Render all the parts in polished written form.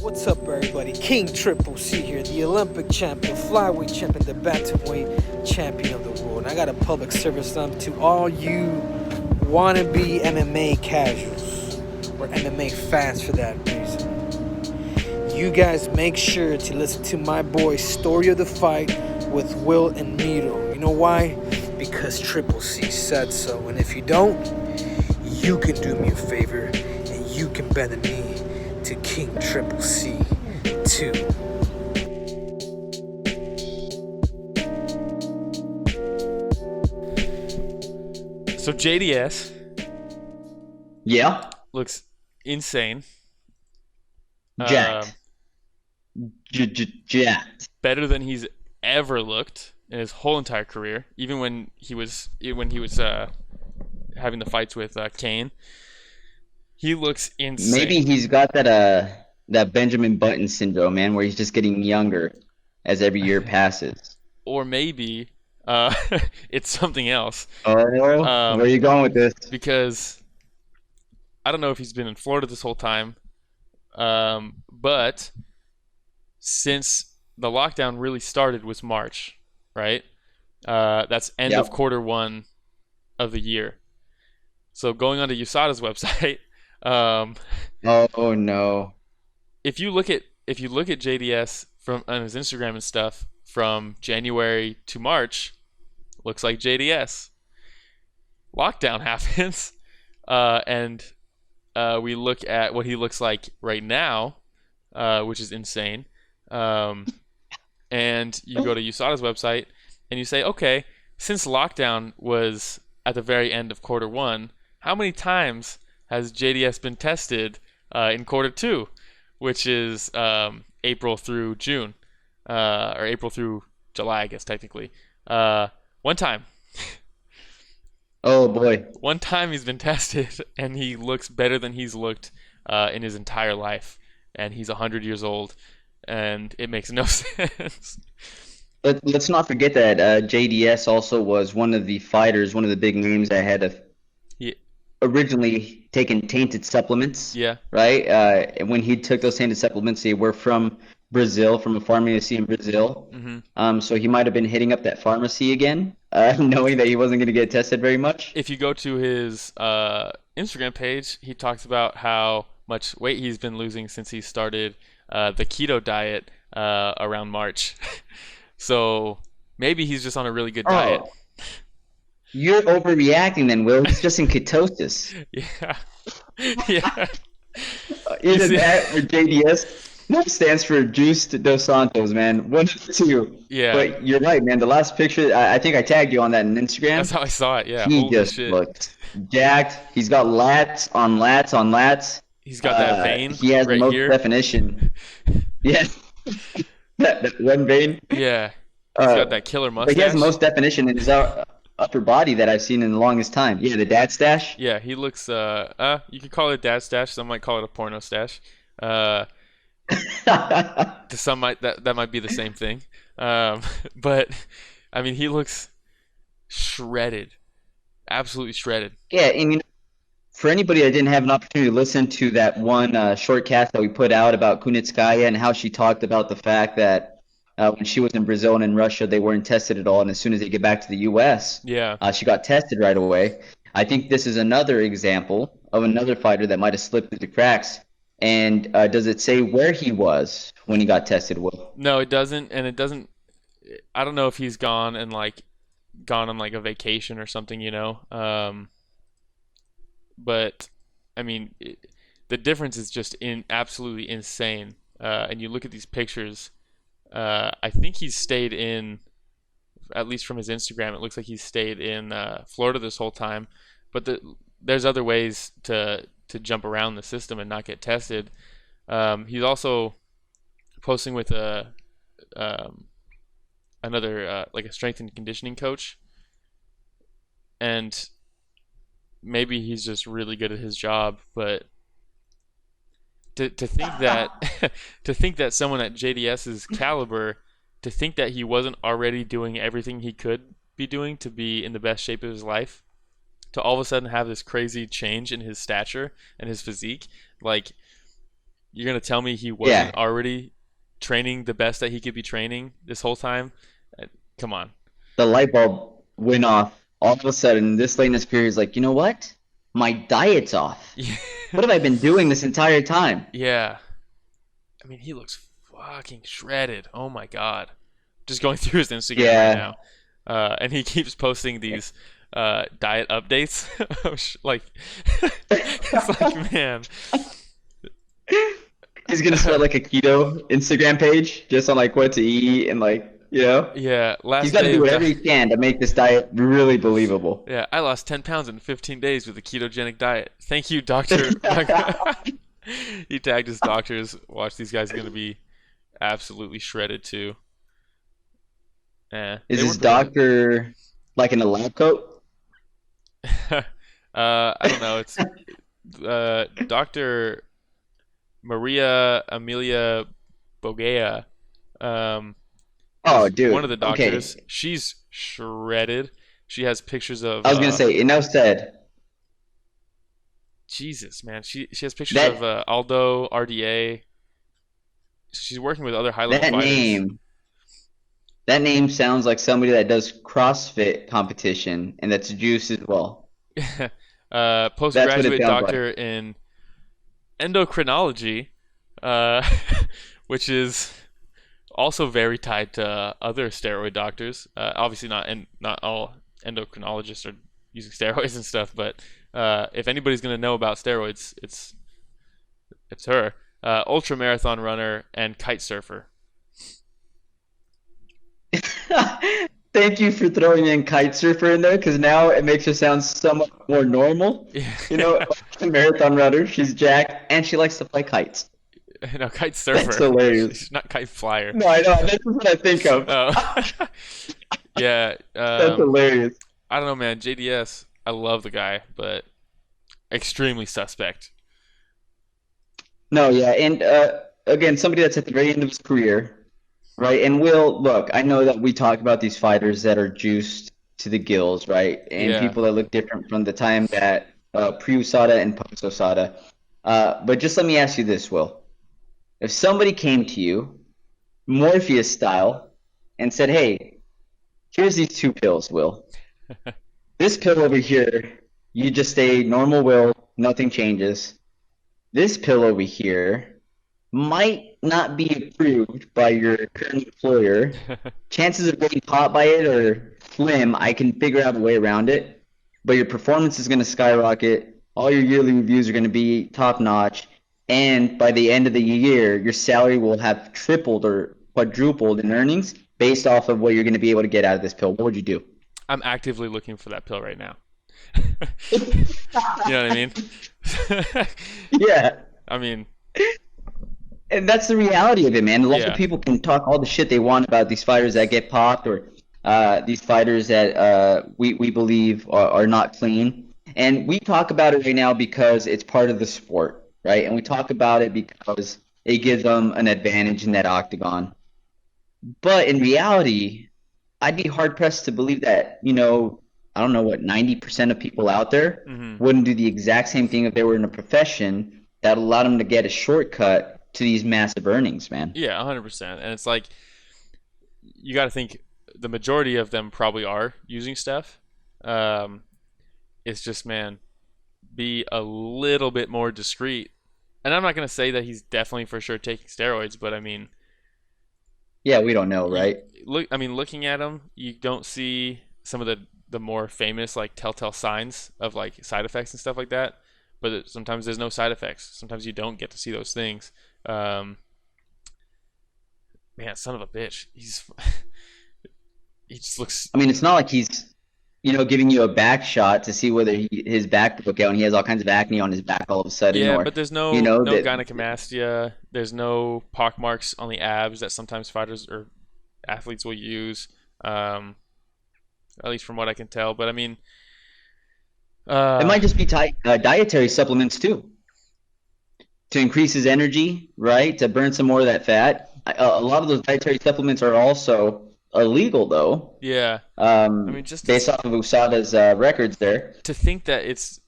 What's up, everybody? King Triple C here, the Olympic champion, flyweight champion, the bantamweight champion of the world. And I got a public service announcement to all you wannabe MMA casuals or MMA fans for that reason. You guys make sure to listen to my boy Story of the Fight with Will and Miro. You know why? Because Triple C said so. And if you don't, you can do me a favor and you can bend the knee to King Triple C 2. So JDS looks insane. Jacked. Jacked. Better than he's ever looked in his whole entire career, even when he was having the fights with Kane. He looks insane. Maybe he's got that Benjamin Button syndrome, man, where he's just getting younger as every year passes. Or maybe it's something else. Oh, where are you going with this? Because I don't know if he's been in Florida this whole time, but since the lockdown really started was March, right? That's end of quarter one of the year. So going onto USADA's website. Oh no! If you look at JDS on his Instagram and stuff from January to March, looks like JDS. Lockdown happens, and we look at what he looks like right now, which is insane. And you go to USADA's website and you say, okay, since lockdown was at the very end of quarter one, how many times has JDS been tested in quarter two, which is April through June, or April through July, I guess, technically. One time. Oh, boy. One time he's been tested, and he looks better than he's looked in his entire life. And he's 100 years old, and it makes no sense. Let's not forget that JDS also was one of the fighters, one of the big names that had originally taken tainted supplements. Yeah. Right? And when he took those tainted supplements, they were from Brazil, from a pharmacy in Brazil. Mm-hmm. So he might have been hitting up that pharmacy again, knowing that he wasn't going to get tested very much. If you go to his Instagram page, he talks about how much weight he's been losing since he started the keto diet around March. So maybe he's just on a really good diet. You're overreacting then, Will. He's just in ketosis. Yeah. Yeah. Either that or JDS. No, stands for Juiced Dos Santos, man. One of the two. Yeah. But you're right, man. The last picture, I think I tagged you on that on Instagram. That's how I saw it, yeah. He Holy just shit. looked jacked. He's got lats on lats on lats. He's got that vein. He has right the most here. definition. Yes. that one vein. Yeah. He's got that killer mustache. But he has the most definition in his upper body that I've seen in the longest time. Yeah, the dad stash. Yeah, he looks you could call it a dad stash, some might call it a porno stash. To some that might be the same thing. But I mean, he looks shredded. Absolutely shredded. Yeah, and for anybody that didn't have an opportunity to listen to that one short cast that we put out about Kunitskaya and how she talked about the fact that when she was in Brazil and in Russia, they weren't tested at all, and as soon as they get back to the U.S., she got tested right away. I think this is another example of another fighter that might have slipped through the cracks. And does it say where he was when he got tested? Will? No, it doesn't, and it doesn't. I don't know if he's gone on like a vacation or something, you know. But I mean, the difference is just absolutely insane. And you look at these pictures. I think he's stayed in, at least from his Instagram, it looks like he's stayed in Florida this whole time. But there's other ways to jump around the system and not get tested. He's also posting with another like a strength and conditioning coach, and maybe he's just really good at his job. But to think that to think that someone at JDS's caliber, to think that he wasn't already doing everything he could be doing to be in the best shape of his life, to all of a sudden have this crazy change in his stature and his physique, like, You're gonna tell me he Yeah, wasn't already training the best that he could be training this whole time? Come on. the light bulb went off all of a sudden this late in his career. He's like, you know what? My diet's off. Yeah. What have I been doing this entire time? Yeah. I mean, he looks fucking shredded. Oh my god. Just going through his Instagram right Yeah, now. And he keeps posting these diet updates. Like, it's like, man. he's gonna start like a keto Instagram page just on like what to eat and like Yeah, he's last got to day do of whatever he can to make this diet really believable. yeah, I lost 10 pounds in 15 days with a ketogenic diet. Thank you, doctor. He tagged his doctors. Watch, these guys are going to be absolutely shredded too. Is They his work really doctor like in a lab coat? I don't know. It's Dr. Maria Amelia Bogea. Um, Oh, is one of dude. the Okay. doctors. She's shredded. She has pictures of I was gonna say, enough said. Jesus, man. She has pictures of That Aldo RDA. She's working with other high level that fighters. name that name sounds like somebody that does CrossFit competition and that's juice as well. That's what it Postgraduate sounds like. doctor in endocrinology, uh, which is also very tied to other steroid doctors. Obviously, not all endocrinologists are using steroids and stuff, but if anybody's gonna know about steroids, it's her. Ultra marathon runner and kite surfer. Thank you for throwing in kite surfer in there because now it makes her sound somewhat more normal. You know, Yeah. like a marathon runner, she's jacked and she likes to play kites. No, kite That's surfer. hilarious. She's not kite flyer. No, I know. That's what I think of. Oh, yeah. That's hilarious. I don't know, man. JDS, I love the guy, but extremely suspect. No, yeah, and again, somebody that's at the very end of his career, right? And Will, look, I know that we talk about these fighters that are juiced to the gills, right? And Yeah. people that look different from the time that pre-USADA and post-USADA. But just let me ask you this, Will. If somebody came to you, Morpheus style, and said, "Hey, here's these two pills, Will. This pill over here, you just stay normal, Will, nothing changes. This pill over here might not be approved by your current employer. Chances of getting caught by it are slim. I can figure out a way around it, but your performance is going to skyrocket. All your yearly reviews are going to be top notch, and by the end of the year, your salary will have tripled or quadrupled in earnings based off of what you're going to be able to get out of this pill. What would you do?" I'm actively looking for that pill right now. You know what I mean? Yeah. I mean, And that's the reality of it, man. A lot of yeah. people can talk all the shit they want about these fighters that get popped or these fighters that we believe are not clean. And we talk about it right now because it's part of the sport, right? And we talk about it because it gives them an advantage in that octagon. But in reality, I'd be hard pressed to believe that, I don't know what, 90% of people out there Hmm. wouldn't do the exact same thing if they were in a profession that allowed them to get a shortcut to these massive earnings, man. Yeah, 100%. And it's like you got to think the majority of them probably are using stuff. Um, it's just, man, be a little bit more discreet. And I'm not going to say that he's definitely for sure taking steroids, but I mean, Yeah, we don't know, you right? looking at him, you don't see some of the more famous like telltale signs of like side effects and stuff like that. But sometimes there's no side effects. Sometimes you don't get to see those things. Um, Man, son of a bitch. He just looks. I mean, it's not like he's, giving you a back shot to see whether his back broke out and he has all kinds of acne on his back all of a sudden, Yeah, or, but there's no that. gynecomastia. There's no pock marks on the abs that sometimes fighters or athletes will use. At least from what I can tell. But I mean, It uh, might just be dietary supplements too, to increase his energy, right? To burn some more of that fat. A lot of those dietary supplements are also illegal, though, yeah. I mean, just based off of USADA's records there. to think that it's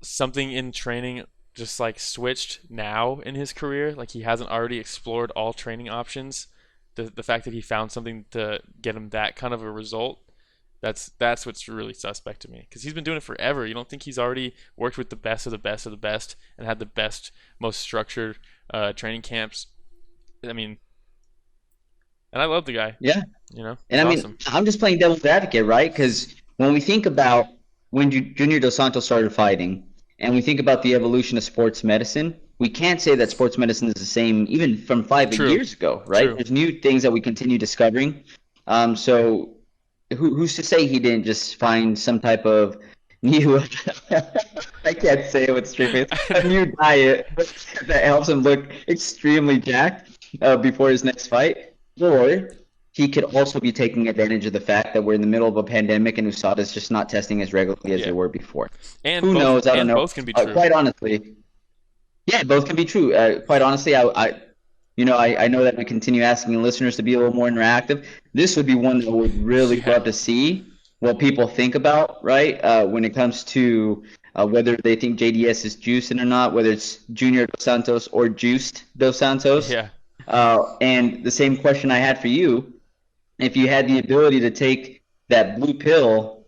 something in training just like switched now in his career, like he hasn't already explored all training options, the fact that he found something to get him that kind of a result, that's what's really suspect to me, because he's been doing it forever. You don't think he's already worked with the best of the best of the best and had the best, most structured training camps? I mean, and I love the guy. Yeah. And I mean, awesome. I'm just playing devil's advocate, right? Because when we think about when Junior Dos Santos started fighting, and we think about the evolution of sports medicine, we can't say that sports medicine is the same even from 5 True. years ago, right? True. There's new things that we continue discovering. So who's to say he didn't just find some type of new I can't say it with straight face, a new diet that helps him look extremely jacked before his next fight? Or he could also be taking advantage of the fact that we're in the middle of a pandemic and USADA's just not testing as regularly as Yeah. they were before. And Who both, knows? I don't and know. both can be true. Quite honestly, yeah, both can be true. Quite honestly, I know that we continue asking listeners to be a little more interactive. This would be one that I would really Yeah. love to see what people think about, right? When it comes to whether they think JDS is juicing or not, whether it's Junior Dos Santos or Juiced Dos Santos. Yeah. And the same question I had for you, if you had the ability to take that blue pill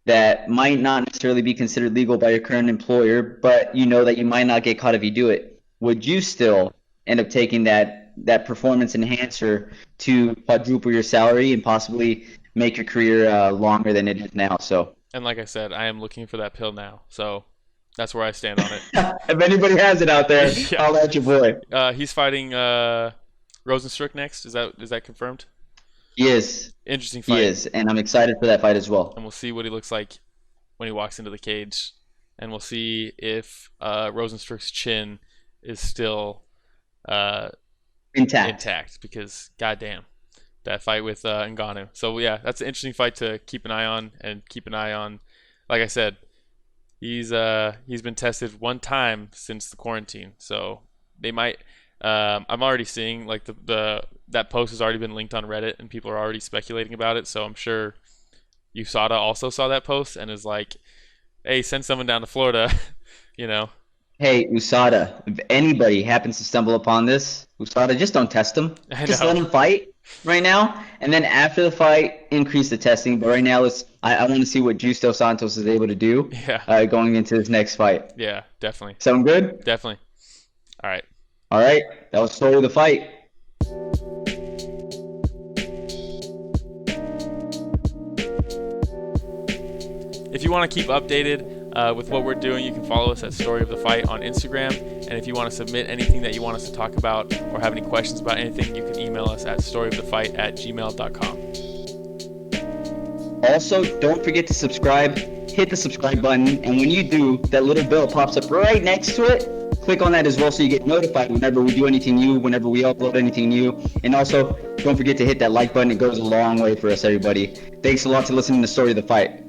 that might not necessarily be considered legal by your current employer, but you know that you might not get caught if you do it, would you still end up taking that performance enhancer to quadruple your salary and possibly make your career longer than it is now? So And like I said, I am looking for that pill now. So that's where I stand on it. if anybody has it out there, Yeah. I'll let your boy. He's fighting Rosenstruck next. Is that confirmed? He is. Interesting He fight. is, and I'm excited for that fight as well. And we'll see what he looks like when he walks into the cage, and we'll see if Rosenstruck's chin is still intact. Because goddamn, that fight with Ngannou. So yeah, that's an interesting fight to keep an eye on, and keep an eye on. Like I said, he's been tested one time since the quarantine, so they might. I'm already seeing like that post has already been linked on Reddit, and people are already speculating about it. So I'm sure USADA also saw that post and is like, "Hey, send someone down to Florida," Hey, USADA, if anybody happens to stumble upon this, USADA, just don't test them. I Just know. let them fight right now, and then after the fight, increase the testing. But right now, I want to see what Juice Dos Santos is able to do Yeah, going into his next fight. yeah, definitely, Sound good? definitely. All right. All right, that was Story of the Fight. If you want to keep updated with what we're doing, you can follow us at Story of the Fight on Instagram. And if you want to submit anything that you want us to talk about or have any questions about anything, you can email us at storyofthefight@gmail.com. Also, don't forget to subscribe. Hit the subscribe button, and when you do, that little bell pops up right next to it. Click on that as well so you get notified whenever we do anything new, whenever we upload anything new. And also, don't forget to hit that like button. It goes a long way for us, everybody. Thanks a lot for listening to Story of the Fight.